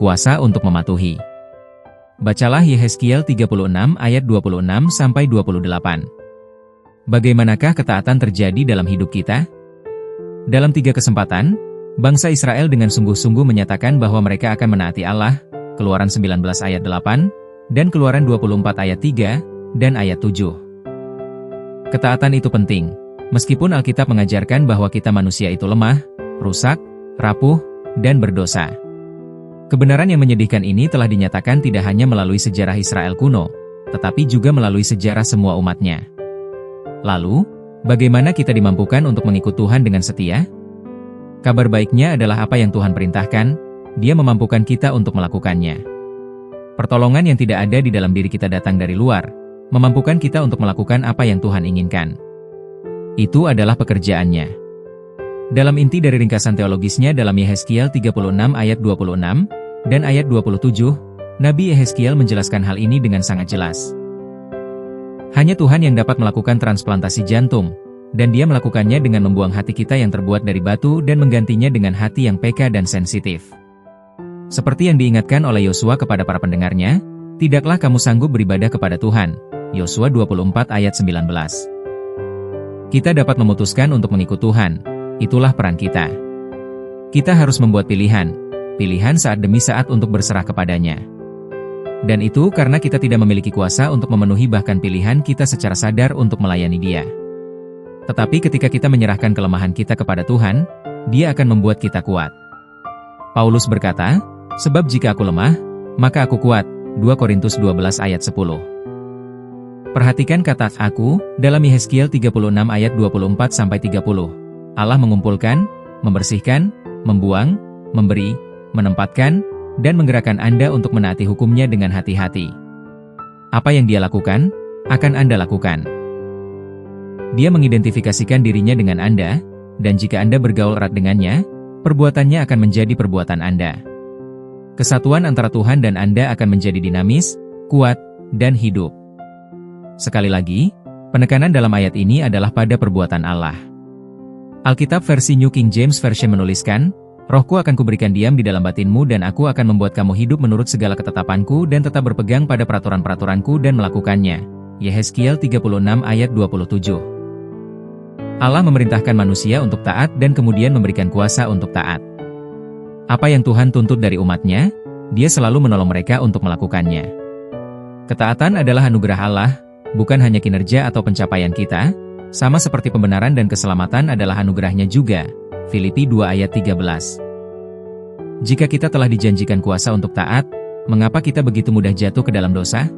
kuasa untuk mematuhi. Bacalah Yehezkiel 36 ayat 26-28. Bagaimanakah ketaatan terjadi dalam hidup kita? Dalam 3 kesempatan, bangsa Israel dengan sungguh-sungguh menyatakan bahwa mereka akan menaati Allah, Keluaran 19 ayat 8, dan Keluaran 24 ayat 3, dan ayat 7. Ketaatan itu penting, meskipun Alkitab mengajarkan bahwa kita manusia itu lemah, rusak, rapuh, dan berdosa. Kebenaran yang menyedihkan ini telah dinyatakan tidak hanya melalui sejarah Israel kuno, tetapi juga melalui sejarah semua umatnya. Lalu, bagaimana kita dimampukan untuk mengikut Tuhan dengan setia? Kabar baiknya adalah apa yang Tuhan perintahkan, Dia memampukan kita untuk melakukannya. Pertolongan yang tidak ada di dalam diri kita datang dari luar, memampukan kita untuk melakukan apa yang Tuhan inginkan. Itu adalah pekerjaannya. Dalam inti dari ringkasan teologisnya dalam Yehezkiel 36 ayat 26 dan ayat 27, Nabi Yehezkiel menjelaskan hal ini dengan sangat jelas. Hanya Tuhan yang dapat melakukan transplantasi jantung, dan Dia melakukannya dengan membuang hati kita yang terbuat dari batu dan menggantinya dengan hati yang peka dan sensitif. Seperti yang diingatkan oleh Yosua kepada para pendengarnya, tidaklah kamu sanggup beribadah kepada Tuhan. Yosua 24 ayat 19. Kita dapat memutuskan untuk mengikut Tuhan. Itulah peran kita. Kita harus membuat pilihan saat demi saat untuk berserah kepadanya. Dan itu karena kita tidak memiliki kuasa untuk memenuhi bahkan pilihan kita secara sadar untuk melayani Dia. Tetapi ketika kita menyerahkan kelemahan kita kepada Tuhan, Dia akan membuat kita kuat. Paulus berkata, "Sebab jika aku lemah, maka aku kuat." 2 Korintus 12 ayat 10. Perhatikan kata "aku" dalam Yehezkiel 36 ayat 24-30. Allah mengumpulkan, membersihkan, membuang, memberi, menempatkan, dan menggerakkan Anda untuk menaati hukum-Nya dengan hati-hati. Apa yang Dia lakukan, akan Anda lakukan. Dia mengidentifikasikan dirinya dengan Anda, dan jika Anda bergaul erat dengannya, perbuatannya akan menjadi perbuatan Anda. Kesatuan antara Tuhan dan Anda akan menjadi dinamis, kuat, dan hidup. Sekali lagi, penekanan dalam ayat ini adalah pada perbuatan Allah. Alkitab versi New King James Version menuliskan, "Rohku akan kuberikan diam di dalam batinmu dan aku akan membuat kamu hidup menurut segala ketetapanku dan tetap berpegang pada peraturan-peraturanku dan melakukannya." Yehezkiel 36 ayat 27. Allah memerintahkan manusia untuk taat dan kemudian memberikan kuasa untuk taat. Apa yang Tuhan tuntut dari umatnya, Dia selalu menolong mereka untuk melakukannya. Ketaatan adalah anugerah Allah, bukan hanya kinerja atau pencapaian kita, sama seperti pembenaran dan keselamatan adalah anugerahnya juga. Filipi 2 ayat 13. Jika kita telah dijanjikan kuasa untuk taat, mengapa kita begitu mudah jatuh ke dalam dosa?